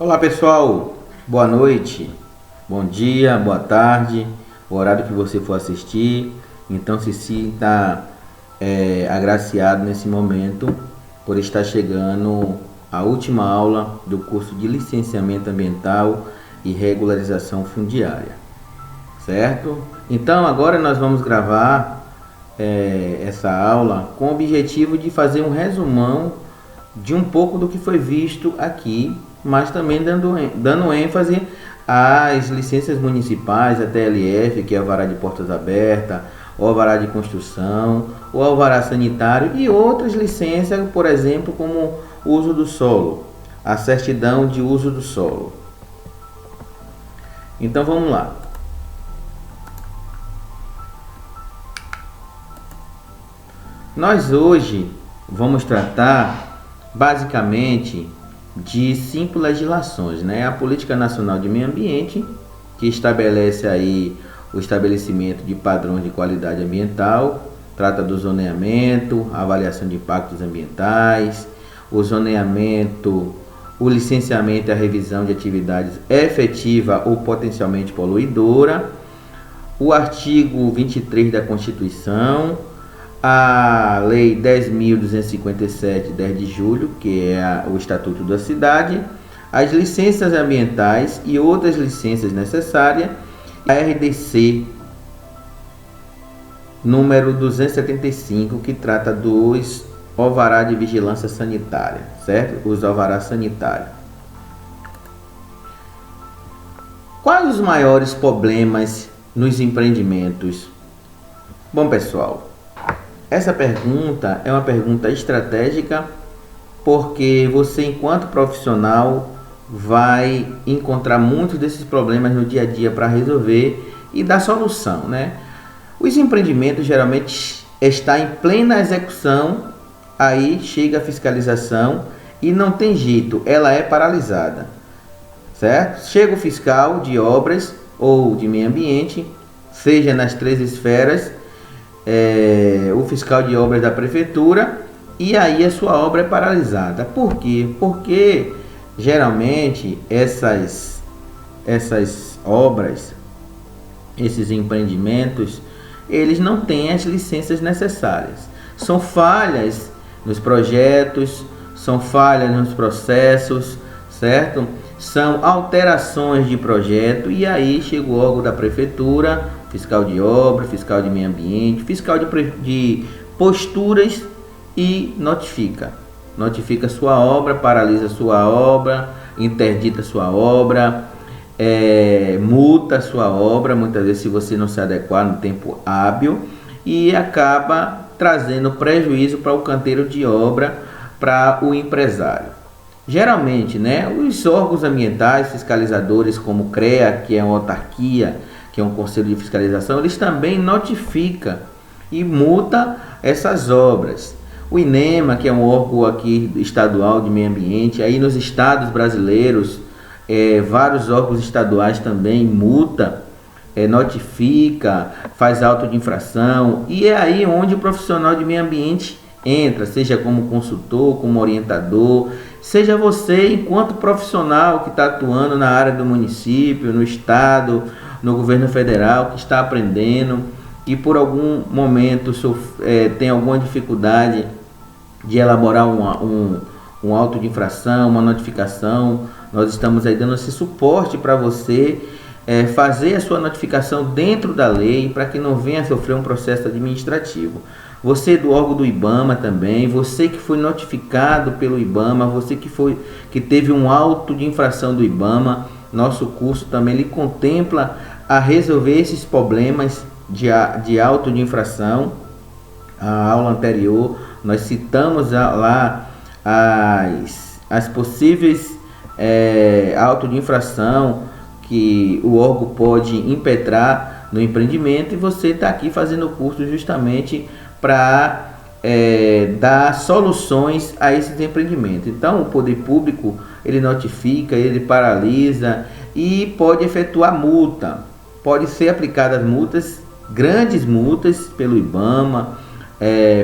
Olá pessoal, boa noite, bom dia, boa tarde, o horário que você for assistir. Então se sinta agraciado nesse momento por estar chegando a última aula do curso de licenciamento ambiental e regularização fundiária, certo? Então agora nós vamos gravar essa aula com o objetivo de fazer um resumão de um pouco do que foi visto aqui, mas também dando ênfase às licenças municipais, a TLF, que é alvará de portas abertas, o alvará de construção, o alvará sanitário e outras licenças, por exemplo, como o uso do solo, a certidão de uso do solo. Então vamos lá. Nós hoje vamos tratar basicamente de 5 legislações, né? A Política Nacional de Meio Ambiente, que estabelece aí o estabelecimento de padrões de qualidade ambiental, trata do zoneamento, avaliação de impactos ambientais, o zoneamento, o licenciamento e a revisão de atividades efetiva ou potencialmente poluidora, o artigo 23 da Constituição, a Lei 10.257, 10 de julho, que é o Estatuto da Cidade, as licenças ambientais e outras licenças necessárias, a RDC número 275, que trata dos alvará de vigilância sanitária, certo? Os alvarás sanitários. Quais os maiores problemas nos empreendimentos? Bom, pessoal, essa pergunta é uma pergunta estratégica, porque você, enquanto profissional, vai encontrar muitos desses problemas no dia a dia para resolver e dar solução, né? Os empreendimentos geralmente estão em plena execução, aí chega a fiscalização e não tem jeito, ela é paralisada, certo? Chega o fiscal de obras ou de meio ambiente, seja nas 3 esferas, o fiscal de obras da prefeitura, e aí a sua obra é paralisada. Por quê? Porque geralmente essas obras, esses empreendimentos, eles não têm as licenças necessárias. São falhas nos projetos, são falhas nos processos, certo? São alterações de projeto, e aí chega o órgão da prefeitura, fiscal de obra, fiscal de meio ambiente, fiscal de posturas, e notifica sua obra, paralisa sua obra, interdita sua obra, multa sua obra, muitas vezes, se você não se adequar no tempo hábil, e acaba trazendo prejuízo para o canteiro de obra, para o empresário. Geralmente, né, os órgãos ambientais fiscalizadores, como o CREA, que é uma autarquia, que é um conselho de fiscalização, eles também notificam e multam essas obras. O INEMA, que é um órgão aqui estadual de meio ambiente, aí nos estados brasileiros, vários órgãos estaduais também multa, notifica, faz auto de infração, e é aí onde o profissional de meio ambiente entra, seja como consultor, como orientador, seja você enquanto profissional que está atuando na área do município, no estado, no governo federal, que está aprendendo e por algum momento tem alguma dificuldade de elaborar um auto de infração, uma notificação. Nós estamos aí dando esse suporte para você fazer a sua notificação dentro da lei, para que não venha a sofrer um processo administrativo. Você do órgão do IBAMA também, você que foi notificado pelo IBAMA, você que teve um auto de infração do IBAMA, nosso curso também lhe contempla a resolver esses problemas de auto de infração. A aula anterior nós citamos lá as possíveis auto de infração que o órgão pode impetrar no empreendimento, e você está aqui fazendo o curso justamente para dar soluções a esses empreendimentos. Então o poder público, ele notifica, ele paralisa e pode efetuar multa. Pode ser aplicadas multas, grandes multas, pelo IBAMA,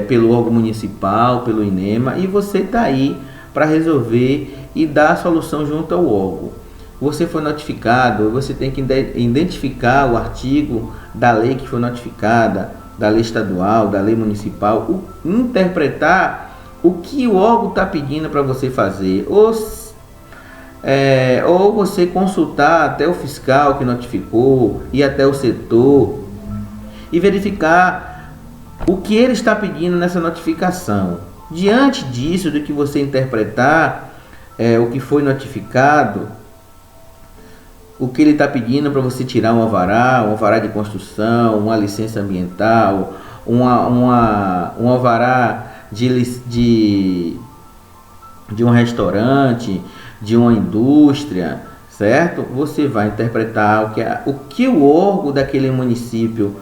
pelo órgão municipal, pelo INEMA, e você está aí para resolver e dar a solução junto ao órgão. Você foi notificado, você tem que identificar o artigo da lei que foi notificada, da lei estadual, da lei municipal, interpretar o que o órgão está pedindo para você fazer, ou você consultar até o fiscal que notificou, ir até o setor e verificar o que ele está pedindo nessa notificação. Diante disso, do que você interpretar o que foi notificado, o que ele está pedindo para você tirar um alvará de construção, uma licença ambiental, um alvará de um restaurante, de uma indústria, certo? Você vai interpretar o que o órgão daquele município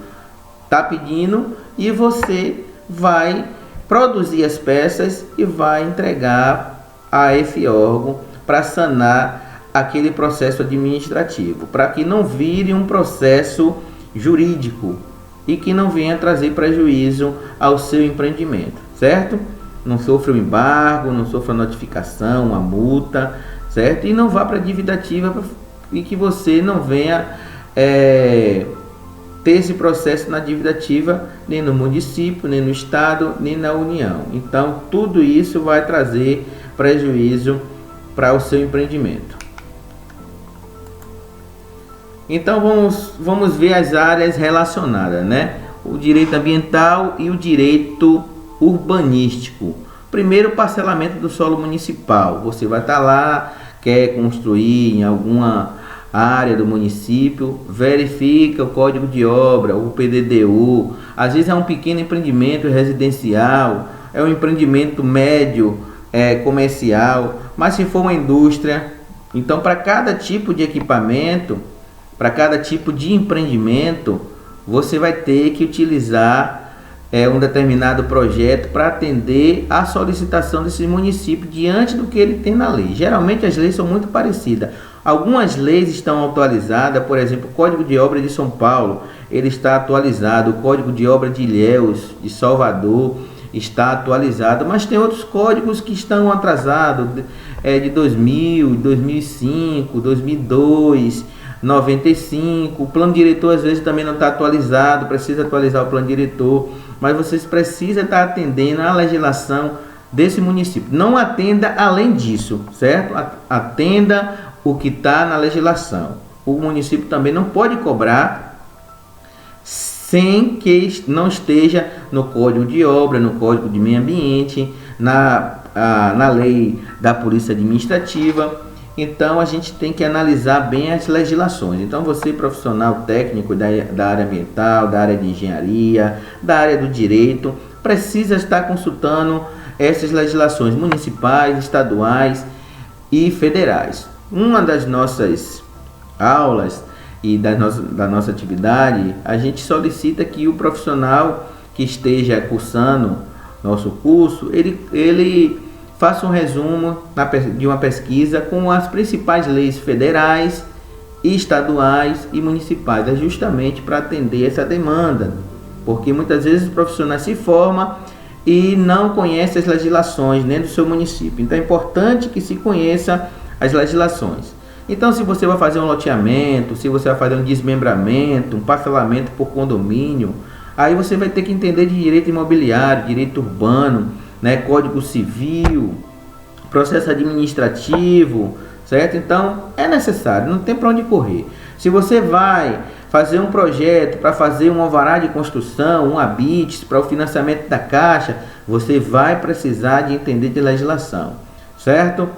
está pedindo e você vai produzir as peças e vai entregar a esse órgão para sanar aquele processo administrativo, para que não vire um processo jurídico e que não venha trazer prejuízo ao seu empreendimento, certo? Não sofra um embargo, não sofra notificação, uma multa, certo? E não vá para a dívida ativa e que você não venha ter esse processo na dívida ativa, nem no município, nem no estado, nem na União. Então, tudo isso vai trazer prejuízo para o seu empreendimento. Então, vamos ver as áreas relacionadas, né? O direito ambiental e o direito urbanístico. Primeiro, o parcelamento do solo municipal. Você vai estar lá, quer construir em alguma área do município, verifica o código de obra, o PDDU. Às vezes é um pequeno empreendimento residencial, é um empreendimento médio, comercial, mas se for uma indústria, então para cada tipo de equipamento, para cada tipo de empreendimento, você vai ter que utilizar um determinado projeto para atender a solicitação desse município diante do que ele tem na lei. Geralmente as leis são muito parecidas. Algumas leis estão atualizadas, por exemplo, o Código de Obra de São Paulo, ele está atualizado, o Código de Obra de Ilhéus, de Salvador, está atualizado, mas tem outros códigos que estão atrasados, de 2000, 2005, 2002, 95, o plano diretor às vezes também não está atualizado, precisa atualizar o plano diretor, mas vocês precisam estar atendendo à legislação desse município. Não atenda além disso, certo? Atenda o que está na legislação. O município também não pode cobrar sem que não esteja no Código de Obra, no Código de Meio Ambiente, na lei da Polícia Administrativa. Então a gente tem que analisar bem as legislações. Então você, profissional técnico da área ambiental, da área de engenharia, da área do direito, precisa estar consultando essas legislações municipais, estaduais e federais. Uma das nossas aulas e da nossa atividade, a gente solicita que o profissional que esteja cursando nosso curso, ele faça um resumo de uma pesquisa com as principais leis federais, estaduais e municipais, justamente para atender essa demanda, porque muitas vezes os profissionais se formam e não conhecem as legislações dentro do seu município. Então é importante que se conheça as legislações. Então, se você vai fazer um loteamento, se você vai fazer um desmembramento, um parcelamento por condomínio, aí você vai ter que entender de direito imobiliário, direito urbano, né, Código Civil, processo administrativo, certo? Então é necessário, não tem para onde correr. Se você vai fazer um projeto para fazer um alvará de construção, um habite para o financiamento da Caixa, você vai precisar de entender de legislação, certo?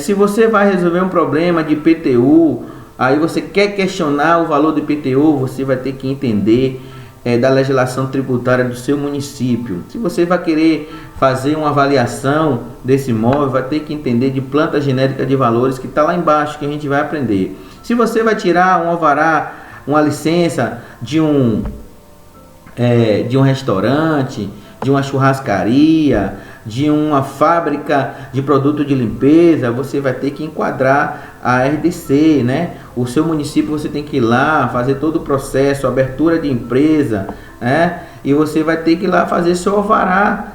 Se você vai resolver um problema de IPTU, aí você quer questionar o valor do IPTU, você vai ter que entender da legislação tributária do seu município. Se você vai querer fazer uma avaliação desse imóvel, vai ter que entender de planta genérica de valores, que está lá embaixo, que a gente vai aprender. Se você vai tirar um alvará, uma licença de um restaurante, de uma churrascaria, de uma fábrica de produto de limpeza, você vai ter que enquadrar a RDC, né? O seu município você tem que ir lá fazer todo o processo, abertura de empresa, né? E você vai ter que ir lá fazer seu alvará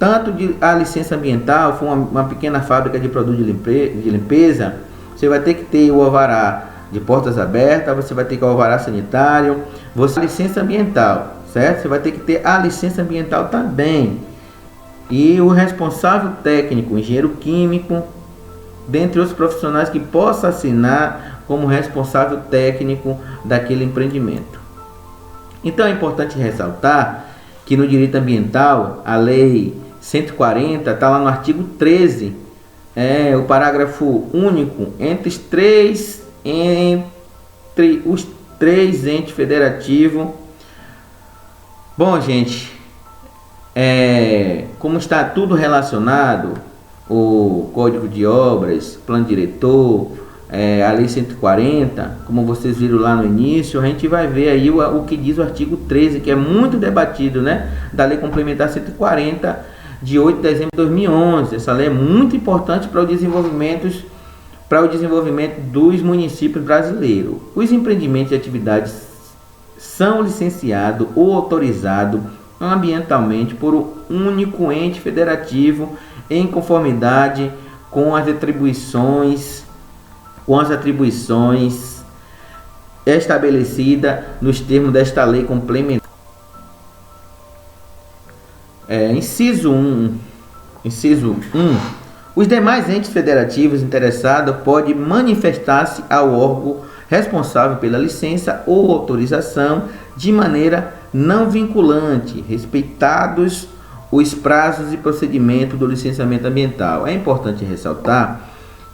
tanto a licença ambiental, for uma pequena fábrica de produto de limpeza, você vai ter que ter o alvará de portas abertas, você vai ter que ter o alvará sanitário, a licença ambiental, certo? Você vai ter que ter a licença ambiental também. E o responsável técnico, engenheiro químico, dentre os profissionais que possa assinar como responsável técnico daquele empreendimento. Então é importante ressaltar que no direito ambiental, a lei 140 está lá no artigo 13, o parágrafo único, entre os três entes federativos. Bom, gente, como está tudo relacionado, o Código de Obras, Plano Diretor, a Lei 140, como vocês viram lá no início, a gente vai ver aí o que diz o artigo 13, que é muito debatido, né? Da Lei Complementar 140, de 8 de dezembro de 2011. Essa lei é muito importante para o desenvolvimento dos municípios brasileiros. Os empreendimentos e atividades são licenciados ou autorizados ambientalmente por um único ente federativo em conformidade com as atribuições estabelecidas nos termos desta lei complementar. Inciso 1. Os demais entes federativos interessados podem manifestar-se ao órgão responsável pela licença ou autorização de maneira não vinculante, respeitados os prazos e procedimentos do licenciamento ambiental. É importante ressaltar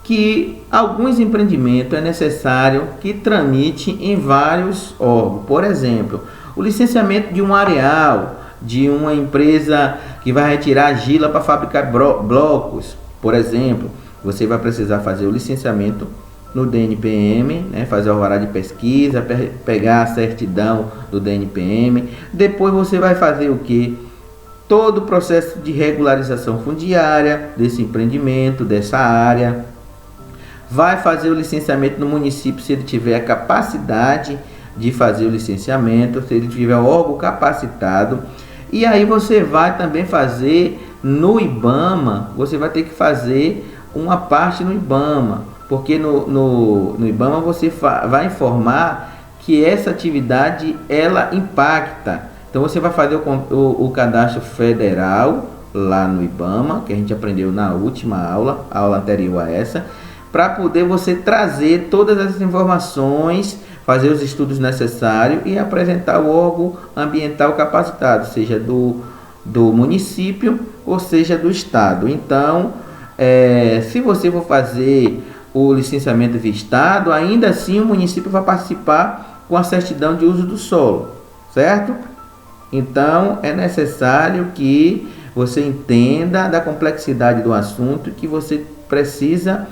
que alguns empreendimentos é necessário que tramite em vários órgãos. Por exemplo, o licenciamento de um areal, de uma empresa que vai retirar argila para fabricar blocos, por exemplo, você vai precisar fazer o licenciamento no DNPM, né, fazer o alvará de pesquisa, pegar a certidão do DNPM. Depois você vai fazer o que? Todo o processo de regularização fundiária desse empreendimento, dessa área. Vai fazer o licenciamento no município se ele tiver a capacidade de fazer o licenciamento, se ele tiver o órgão capacitado. E aí você vai também fazer no IBAMA, você vai ter que fazer uma parte no IBAMA, porque no IBAMA você vai informar que essa atividade ela impacta. Então você vai fazer o cadastro federal lá no IBAMA, que a gente aprendeu na última aula, a aula anterior a essa, para poder você trazer todas as informações, fazer os estudos necessários e apresentar o órgão ambiental capacitado, seja do município ou seja do estado. Então, se você for fazer o licenciamento via estado, ainda assim o município vai participar com a certidão de uso do solo, certo? Então, é necessário que você entenda da complexidade do assunto, que você precisa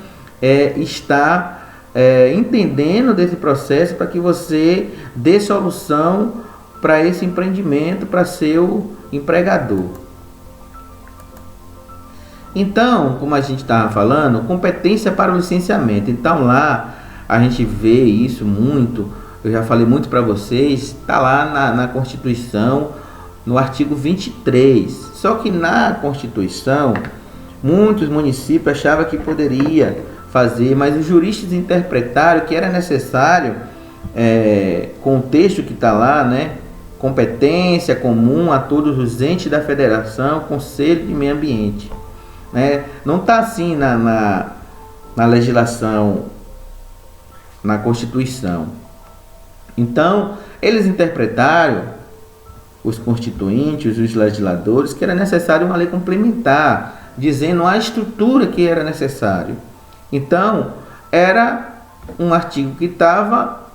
estar entendendo desse processo para que você dê solução para esse empreendimento, para seu empregador. Então, como a gente estava falando, competência para o licenciamento. Então lá a gente vê isso muito, eu já falei muito para vocês, está lá na Constituição, no artigo 23. Só que na Constituição, muitos municípios achavam que poderia fazer, mas os juristas interpretaram que era necessário, com o texto que está lá, né, competência comum a todos os entes da federação, Conselho de Meio Ambiente. Não está assim na legislação, na Constituição. Então, eles interpretaram, os constituintes, os legisladores, que era necessário uma lei complementar, dizendo a estrutura que era necessário. Então, era um artigo que estava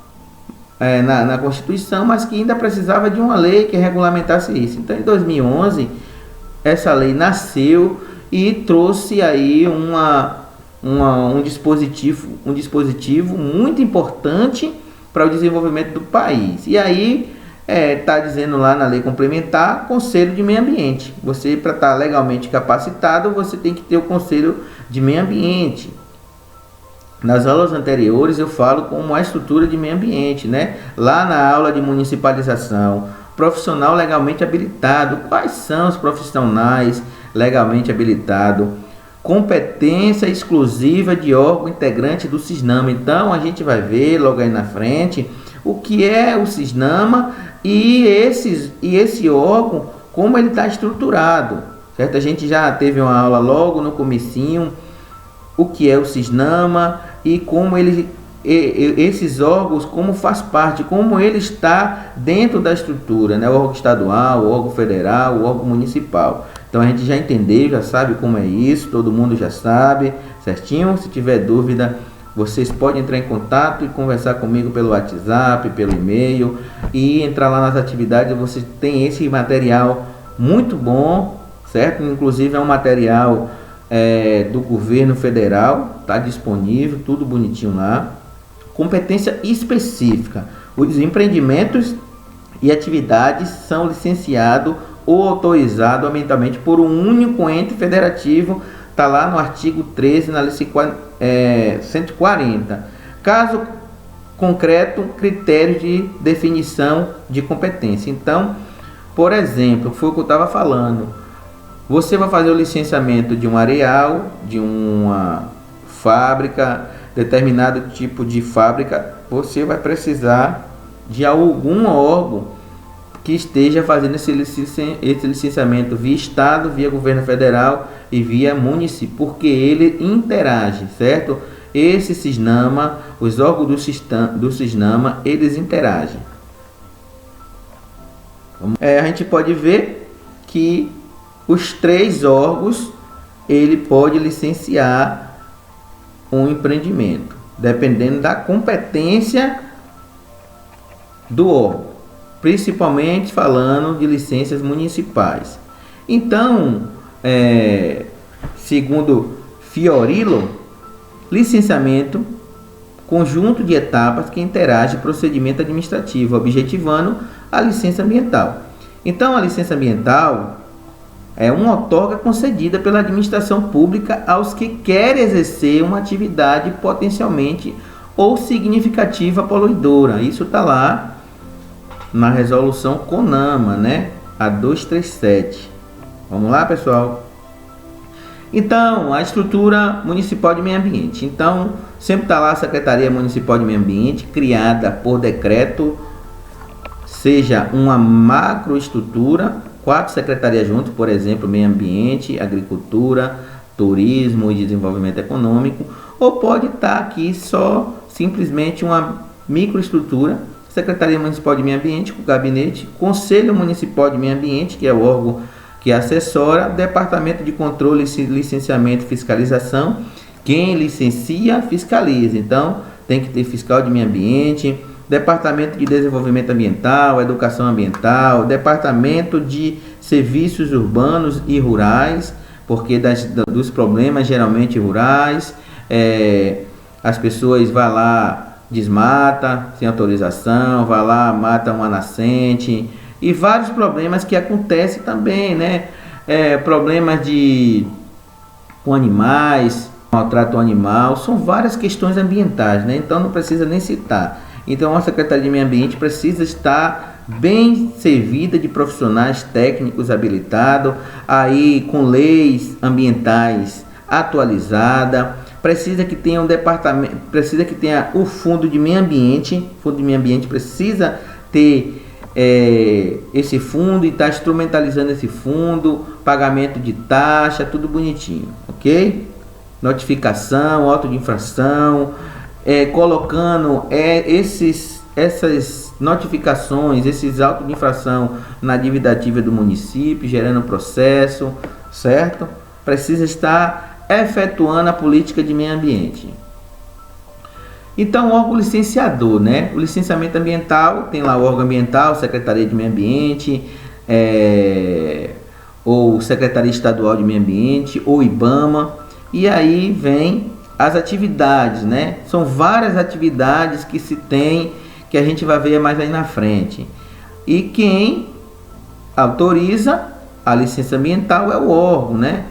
na Constituição, mas que ainda precisava de uma lei que regulamentasse isso. Então, em 2011, essa lei nasceu e trouxe aí um dispositivo muito importante para o desenvolvimento do país. E aí está dizendo lá na lei complementar, Conselho de Meio Ambiente. Você, para estar legalmente capacitado, você tem que ter o Conselho de Meio Ambiente. Nas aulas anteriores eu falo como a estrutura de meio ambiente, né? Lá na aula de municipalização, profissional legalmente habilitado, quais são os profissionais legalmente habilitado. Competência exclusiva de órgão integrante do Cisnama. Então a gente vai ver logo aí na frente o que é o Cisnama e esse órgão, como ele está estruturado, certo? A gente já teve uma aula logo no comecinho o que é o Cisnama e como esses órgãos, como faz parte, como ele está dentro da estrutura, né? O órgão estadual, o órgão federal, o órgão municipal. Então a gente já entendeu, já sabe como é isso, todo mundo já sabe, certinho? Se tiver dúvida, vocês podem entrar em contato e conversar comigo pelo WhatsApp, pelo e-mail e entrar lá nas atividades. Você tem esse material muito bom, certo? Inclusive é um material do governo federal, está disponível, tudo bonitinho lá. Competência específica. Os empreendimentos e atividades são licenciados ou autorizados ambientalmente por um único ente federativo. Está lá no artigo 13, na lei 140. Caso concreto, critérios de definição de competência. Então, por exemplo, foi o que eu estava falando. Você vai fazer o licenciamento de um areal, de uma fábrica, determinado tipo de fábrica, você vai precisar de algum órgão que esteja fazendo esse licenciamento via Estado, via governo federal e via município, porque ele interage, certo? Esse Cisnama, os órgãos do Cisnama, eles interagem. A gente pode ver que os 3 órgãos, ele pode licenciar um empreendimento, dependendo da competência do órgão, principalmente falando de licenças municipais. Então, segundo Fiorillo, licenciamento, conjunto de etapas que interage procedimento administrativo, objetivando a licença ambiental. Então, a licença ambiental é uma outorga concedida pela administração pública aos que querem exercer uma atividade potencialmente ou significativa poluidora. Isso está lá na resolução CONAMA, né? A 237. Vamos lá, pessoal? Então, a estrutura municipal de meio ambiente. Então, sempre está lá a Secretaria Municipal de Meio Ambiente, criada por decreto, seja uma macroestrutura, 4 secretarias juntos, por exemplo, meio ambiente, agricultura, turismo e desenvolvimento econômico, ou pode estar aqui só simplesmente uma microestrutura, Secretaria Municipal de Meio Ambiente, com gabinete, Conselho Municipal de Meio Ambiente, que é o órgão que assessora, Departamento de Controle, Licenciamento e Fiscalização, quem licencia, fiscaliza. Então, tem que ter fiscal de meio ambiente, Departamento de Desenvolvimento Ambiental, Educação Ambiental, Departamento de Serviços Urbanos e Rurais, porque dos problemas geralmente rurais, as pessoas vão lá, desmata sem autorização, vai lá, mata uma nascente, e vários problemas que acontecem também, né? Problemas com animais, maltrato animal, são várias questões ambientais, né? Então não precisa nem citar. Então a Secretaria de Meio Ambiente precisa estar bem servida de profissionais técnicos habilitados, aí com leis ambientais atualizadas, precisa que tenha um departamento, precisa que tenha o fundo de meio ambiente, precisa ter esse fundo e está instrumentalizando esse fundo, pagamento de taxa, tudo bonitinho, ok? Notificação, auto de infração, colocando essas notificações, esses autos de infração na dívida ativa do município, gerando processo, certo? Precisa estar efetuando a política de meio ambiente. Então, o órgão licenciador, né? O licenciamento ambiental, tem lá o órgão ambiental, Secretaria de Meio Ambiente, ou Secretaria Estadual de Meio Ambiente, ou IBAMA, e aí vem as atividades, né? São várias atividades que se tem, que a gente vai ver mais aí na frente. E quem autoriza a licença ambiental é o órgão, né?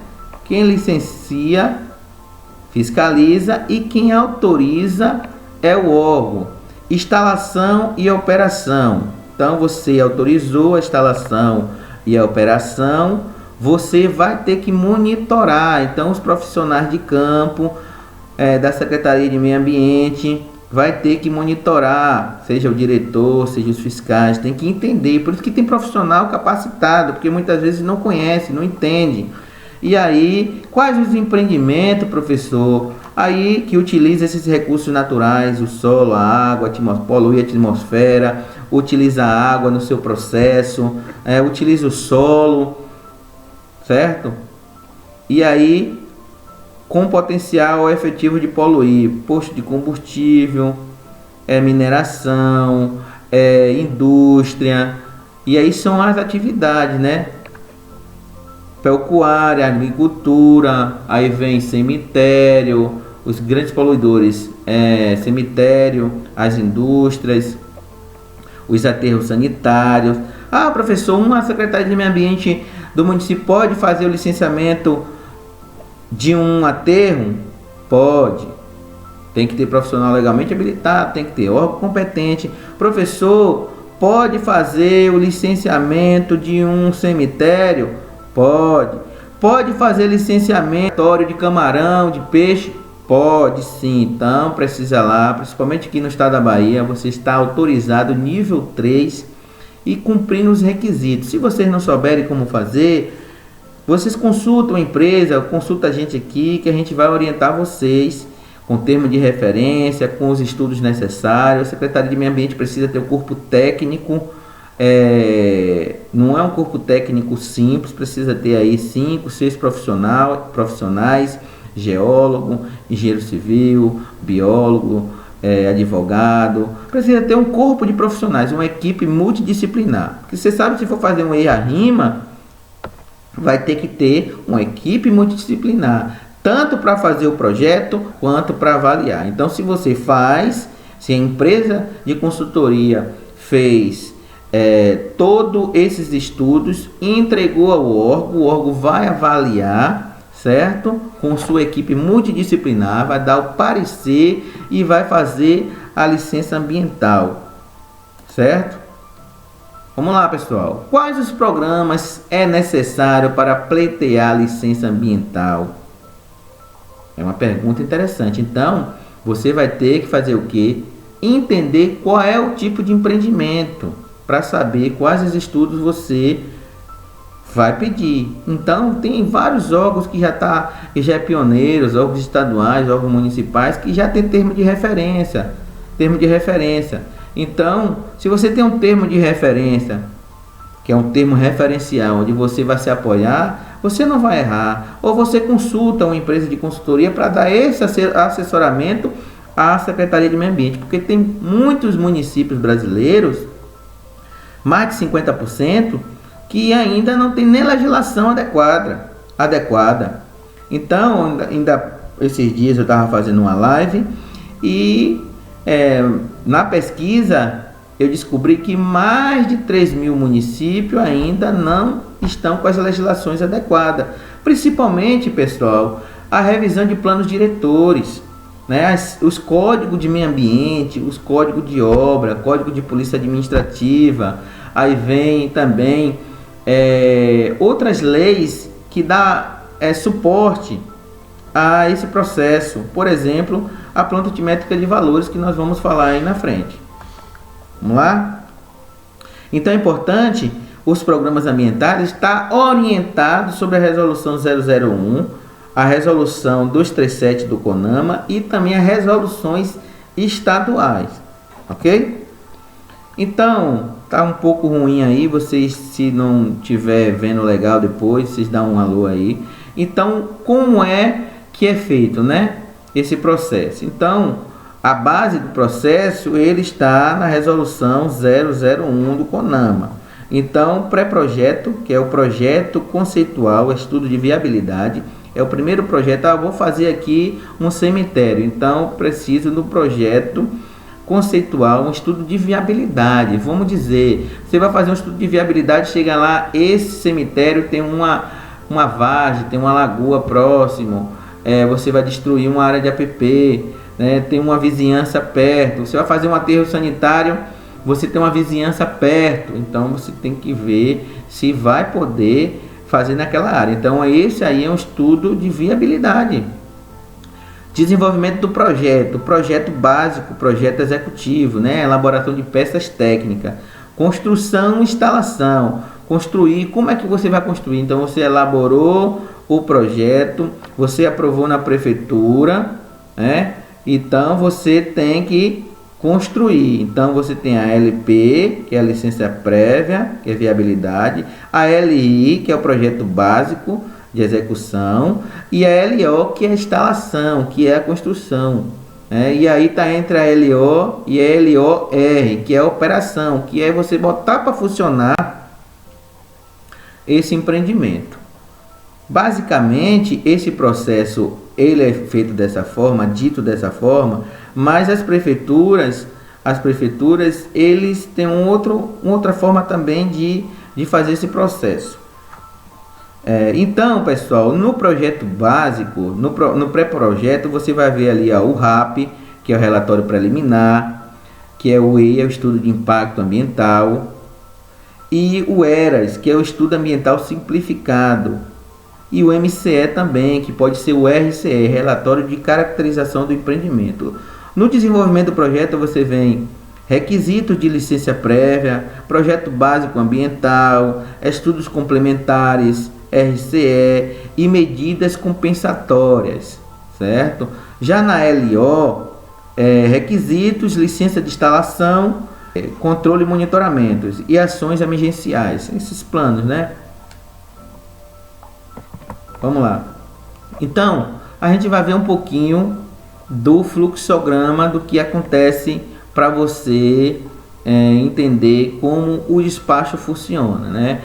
Quem licencia, fiscaliza, e quem autoriza é o órgão. Instalação e operação. Então você autorizou a instalação e a operação, você vai ter que monitorar. Então, os profissionais de campo da Secretaria de Meio Ambiente vai ter que monitorar, seja o diretor, seja os fiscais, tem que entender. Por isso que tem profissional capacitado, porque muitas vezes não conhece, não entende. E aí, quais os empreendimentos, professor, aí que utiliza esses recursos naturais, o solo, a água, polui a atmosfera, utiliza a água no seu processo, utiliza o solo, certo? E aí, com potencial efetivo de poluir, posto de combustível, mineração, indústria, e aí são as atividades, né? Pecuária, agricultura, aí vem cemitério, os grandes poluidores, cemitério, as indústrias, os aterros sanitários. Ah, professor, uma secretaria de meio ambiente do município pode fazer o licenciamento de um aterro? Pode. Tem que ter profissional legalmente habilitado, tem que ter órgão competente. Professor, pode fazer o licenciamento de um cemitério? Pode. Pode fazer licenciamento de camarão, de peixe? Pode sim. Então precisa lá, principalmente aqui no estado da Bahia, você está autorizado nível 3 e cumprindo os requisitos. Se vocês não souberem como fazer, vocês consultam a empresa, consulta a gente aqui, que a gente vai orientar vocês com termo de referência, com os estudos necessários. A Secretaria de Meio Ambiente precisa ter o corpo técnico, não é um corpo técnico simples, precisa ter aí 5, 6 profissionais, geólogo, engenheiro civil, biólogo, advogado. Precisa ter um corpo de profissionais, uma equipe multidisciplinar. Porque você sabe, se for fazer um EIA-RIMA, vai ter que ter uma equipe multidisciplinar, tanto para fazer o projeto quanto para avaliar. Então, se a empresa de consultoria fez todos esses estudos, entregou ao órgão, o órgão vai avaliar, certo? Com sua equipe multidisciplinar, vai dar o parecer e vai fazer a licença ambiental, certo? Vamos lá, pessoal. Quais os programas é necessário para pleitear a licença ambiental? É uma pergunta interessante. Então, você vai ter que fazer o quê? Entender qual é o tipo de empreendimento, para saber quais os estudos você vai pedir. Então, tem vários órgãos que já é pioneiros, órgãos estaduais, órgãos municipais, que já tem termo de referência. Então, se você tem um termo de referência, que é um termo referencial, onde você vai se apoiar, você não vai errar. Ou você consulta uma empresa de consultoria para dar esse assessoramento à Secretaria de Meio Ambiente, porque tem muitos municípios brasileiros, mais de 50%, que ainda não tem nem legislação adequada. Então, ainda esses dias eu estava fazendo uma live e na pesquisa eu descobri que mais de 3.000 municípios ainda não estão com as legislações adequadas. Principalmente, pessoal, a revisão de planos diretores, né? Os códigos de meio ambiente, os códigos de obra, código de polícia administrativa, aí vem também outras leis que dá suporte a esse processo. Por exemplo, a planta altimétrica de valores, que nós vamos falar aí na frente. Vamos lá? Então é importante os programas ambientais estar orientados sobre a resolução 001, a resolução 237 do CONAMA e também as resoluções estaduais, ok? Então, tá um pouco ruim aí, vocês, se não tiver vendo legal depois, vocês dão um alô aí. Então, como é que é feito, né, esse processo? Então, a base do processo, ele está na resolução 001 do CONAMA. Então, pré-projeto, que é o projeto conceitual, estudo de viabilidade, é o primeiro projeto. Vou fazer aqui um cemitério, então preciso do projeto conceitual, um estudo de viabilidade. Vamos dizer, você vai fazer um estudo de viabilidade, chega lá, esse cemitério tem uma vargem, tem uma lagoa próximo, você vai destruir uma área de APP, né, tem uma vizinhança perto, você vai fazer um aterro sanitário, você tem uma vizinhança perto, então você tem que ver se vai poder fazer naquela área. Então esse aí é um estudo de viabilidade. Desenvolvimento do projeto básico, projeto executivo, né? Elaboração de peças técnicas, construção e instalação. Construir, como é que você vai construir? Então você elaborou o projeto, você aprovou na prefeitura, né? Então você tem que construir. Então você tem a LP, que é a licença prévia, que é viabilidade, a LI, que é o projeto básico de execução, e a LO, que é a instalação, que é a construção, né? E aí está entre a LO e a LOR, que é a operação, que é você botar para funcionar esse empreendimento. Basicamente, esse processo ele é feito dessa forma, dito dessa forma, mas as prefeituras eles têm outra forma também de fazer esse processo. Então, pessoal, no projeto básico, no pré-projeto, você vai ver ali o RAP, que é o relatório preliminar, que é o EIA, o estudo de impacto ambiental, e o ERAS, que é o estudo ambiental simplificado, e o MCE também, que pode ser o RCE, relatório de caracterização do empreendimento. No desenvolvimento do projeto você vem requisitos de licença prévia, projeto básico ambiental, estudos complementares, RCE e medidas compensatórias, certo? Já na LO, requisitos, licença de instalação, controle e monitoramentos e ações emergenciais, esses planos, né? Vamos lá. Então, a gente vai ver um pouquinho do fluxograma do que acontece para você entender como o despacho funciona, né?